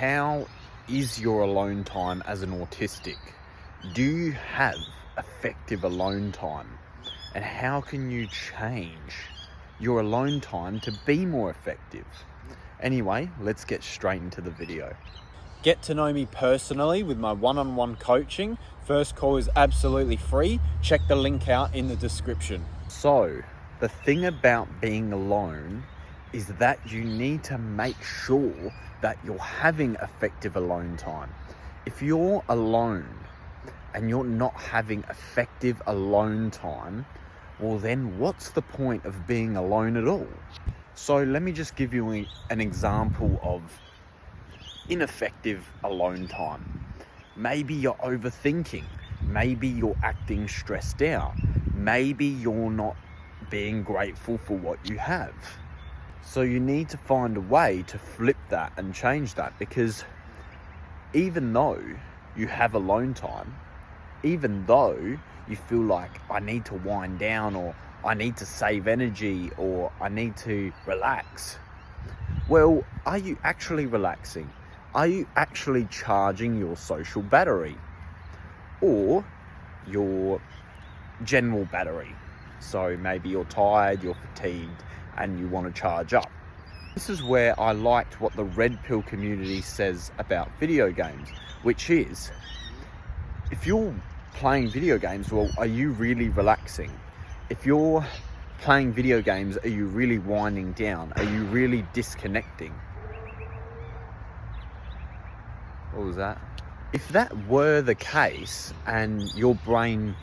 how is your alone time as an autistic? Do you have effective alone time? And how can you change your alone time to be more effective? Anyway, let's get straight into the video. Get to know me personally with my one-on-one coaching. First call is absolutely free. Check the link out in the description. So, the thing about being alone is that you need to make sure that you're having effective alone time. If you're alone and you're not having effective alone time, well then what's the point of being alone at all? So let me just give you an example of ineffective alone time. Maybe you're overthinking. Maybe you're acting stressed out. Maybe you're not being grateful for what you have. So you need to find a way to flip that and change that, because even though you have alone time, even though you feel like I need to wind down, or I need to save energy, or I need to relax, well, are you actually relaxing? Are you actually charging your social battery or your general battery? So maybe you're tired, you're fatigued, and you want to charge up. This is where I liked what the Red Pill community says about video games, which is, if you're playing video games, well, are you really relaxing? If you're playing video games, are you really winding down? Are you really disconnecting? What was that? If that were the case, and your brain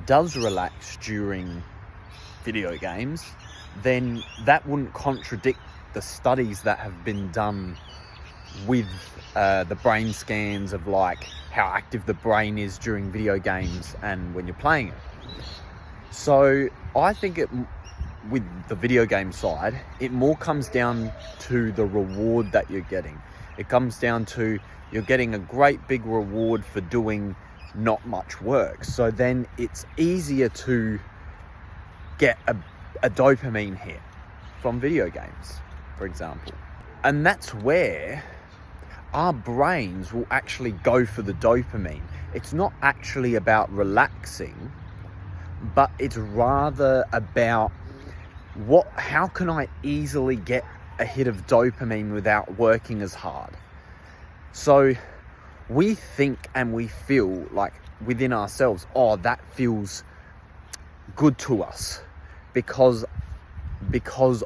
does relax during video games, then that wouldn't contradict the studies that have been done with the brain scans of like how active the brain is during video games and when you're playing it. So I think with the video game side, it more comes down to the reward that you're getting. It comes down to you're getting a great big reward for doing not much work. So then it's easier to get a dopamine hit from video games, for example. And that's where our brains will actually go for the dopamine. It's not actually about relaxing, but it's rather about how can I easily get a hit of dopamine without working as hard? So we think and we feel like within ourselves, oh, that feels good to us because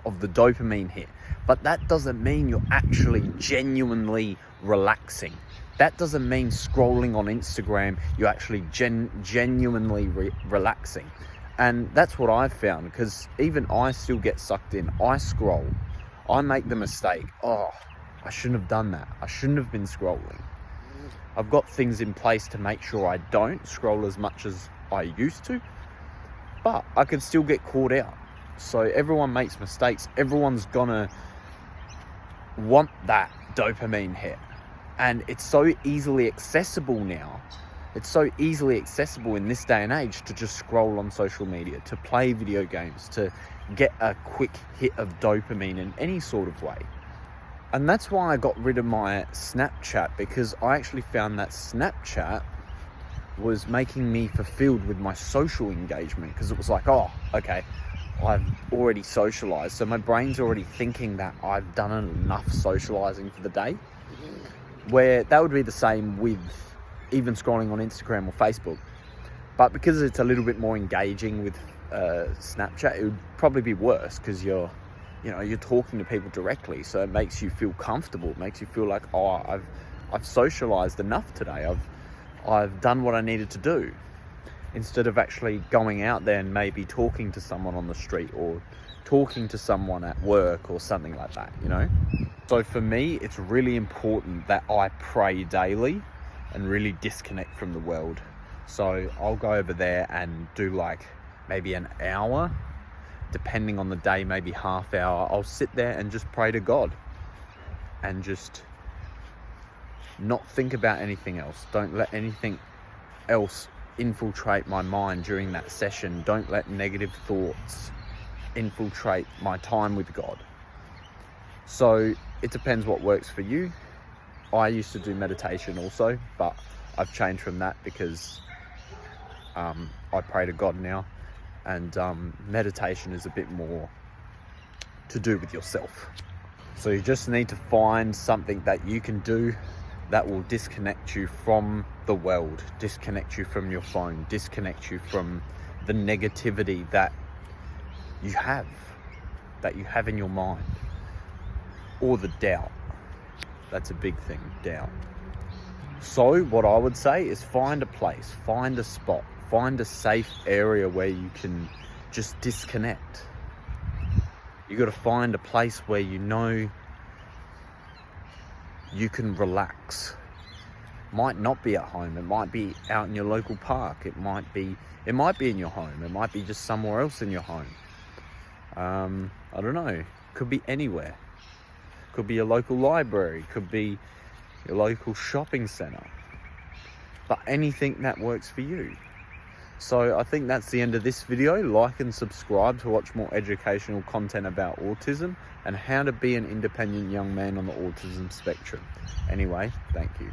of the dopamine hit. But that doesn't mean you're actually genuinely relaxing. That doesn't mean scrolling on Instagram, you're actually genuinely relaxing. And that's what I've found, because even I still get sucked in. I scroll. I make the mistake. Oh, I shouldn't have done that. I shouldn't have been scrolling. I've got things in place to make sure I don't scroll as much as I used to, but I can still get caught out. So everyone makes mistakes. Everyone's gonna want that dopamine hit. And it's so easily accessible now. It's so easily accessible in this day and age to just scroll on social media, to play video games, to get a quick hit of dopamine in any sort of way. And that's why I got rid of my Snapchat, because I actually found that Snapchat was making me fulfilled with my social engagement, because it was like, oh, okay, I've already socialized, so my brain's already thinking that I've done enough socializing for the day. Where that would be the same with even scrolling on Instagram or Facebook, but because it's a little bit more engaging with Snapchat, it would probably be worse, because you're talking to people directly, so it makes you feel comfortable. It makes you feel like, oh, I've socialized enough today. I've done what I needed to do, instead of actually going out there and maybe talking to someone on the street or talking to someone at work or something like that, So for me, it's really important that I pray daily and really disconnect from the world. So I'll go over there and do like maybe an hour, depending on the day, maybe half hour. I'll sit there and just pray to God and just not think about anything else. Don't let anything else infiltrate my mind during that session. Don't let negative thoughts infiltrate my time with God. So it depends what works for you. I used to do meditation also, but I've changed from that because I pray to God now, and meditation is a bit more to do with yourself. So you just need to find something that you can do that will disconnect you from the world, disconnect you from your phone, disconnect you from the negativity that you have in your mind, or the doubt. That's a big thing, doubt. So what I would say is find a place, find a spot, find a safe area where you can just disconnect. You got to find a place where you know you can relax. Might not be at home, it might be out in your local park, it might be in your home, it might be just somewhere else in your home. I don't know, could be anywhere. Could be your local library, could be your local shopping centre, but anything that works for you. So I think that's the end of this video. Like and subscribe to watch more educational content about autism and how to be an independent young man on the autism spectrum. Anyway, thank you.